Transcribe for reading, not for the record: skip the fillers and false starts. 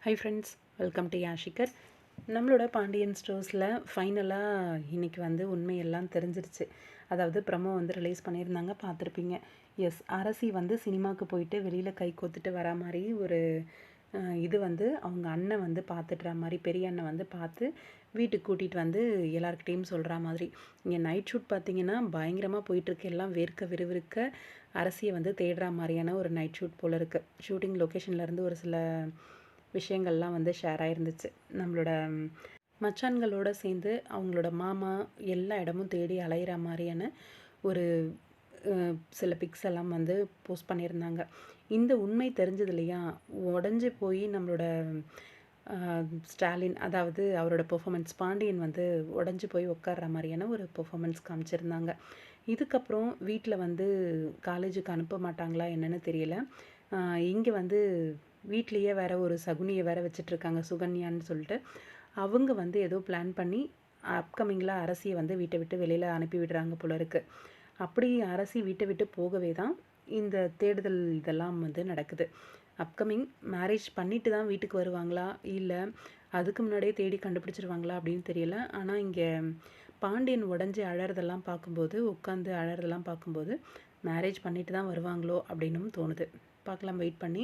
High friends, welcome to Yashikar. நம்மளோட பாண்டியன் ஸ்டோர்ஸில் ஃபைனலாக இன்றைக்கி வந்து உண்மையெல்லாம் தெரிஞ்சிருச்சு. அதாவது ப்ரமோ வந்து ரிலீஸ் பண்ணியிருந்தாங்க, பார்த்துருப்பீங்க. எஸ், அரசி வந்து சினிமாவுக்கு போயிட்டு வெளியில் கை கோத்துட்டு வரா மாதிரி ஒரு இது வந்து அவங்க அண்ணன் வந்து பார்த்துட்ற மாதிரி, பெரிய அண்ணன் வந்து பார்த்து வீட்டுக்கு கூட்டிகிட்டு வந்து எல்லாருக்கிட்டேயும் சொல்கிற மாதிரி. இங்கே நைட் ஷூட் பார்த்திங்கன்னா பயங்கரமாக போயிட்டுருக்கு. எல்லாம் வேர்க்க விறுவிறுக்க அரசியை வந்து தேடுற மாதிரியான ஒரு நைட் ஷூட் போல் இருக்குது. ஷூட்டிங் லொக்கேஷன்லேருந்து ஒரு சில விஷயங்கள்லாம் வந்து ஷேர் ஆகிருந்துச்சு. நம்மளோட மச்சான்களோடு சேர்ந்து அவங்களோட மாமா எல்லா இடமும் தேடி அலையிற மாதிரியான ஒரு சில பிக்ஸ் எல்லாம் வந்து போஸ்ட் பண்ணியிருந்தாங்க. இந்த உண்மை தெரிஞ்சது இல்லையா, உடஞ்சி போய் நம்மளோட ஸ்டாலின், அதாவது அவரோட பெர்ஃபார்மன்ஸ் பாண்டியன் வந்து உடஞ்சி போய் உட்கார்ற மாதிரியான ஒரு பெர்ஃபார்மன்ஸ் காமிச்சிருந்தாங்க. இதுக்கப்புறம் வீட்டில் வந்து காலேஜுக்கு அனுப்ப மாட்டாங்களா என்னன்னு தெரியல. இங்கே வந்து வீட்லேயே வேறு ஒரு சகுனியை வேறு வச்சிட்ருக்காங்க, சுகன்யான்னு சொல்லிட்டு. அவங்க வந்து ஏதோ பிளான் பண்ணி அப்கமிங்கில் அரசியை வந்து வீட்டை விட்டு வெளியில் அனுப்பி விடுறாங்க போல இருக்குது. அப்படி அரசி வீட்டை விட்டு போகவே தான் இந்த தேடுதல் இதெல்லாம் வந்து நடக்குது. அப்கமிங் மேரேஜ் பண்ணிட்டு தான் வீட்டுக்கு வருவாங்களா, இல்லை அதுக்கு முன்னாடியே தேடி கண்டுபிடிச்சிருவாங்களா அப்படின்னு தெரியல. ஆனால் இங்கே பாண்டியன் உடஞ்சி அழறதெல்லாம் பார்க்கும்போது, உட்காந்து அழறதெல்லாம் பார்க்கும்போது மேரேஜ் பண்ணிட்டு தான் வருவாங்களோ அப்படின்னும் தோணுது. பார்க்கலாம், வெயிட் பண்ணி.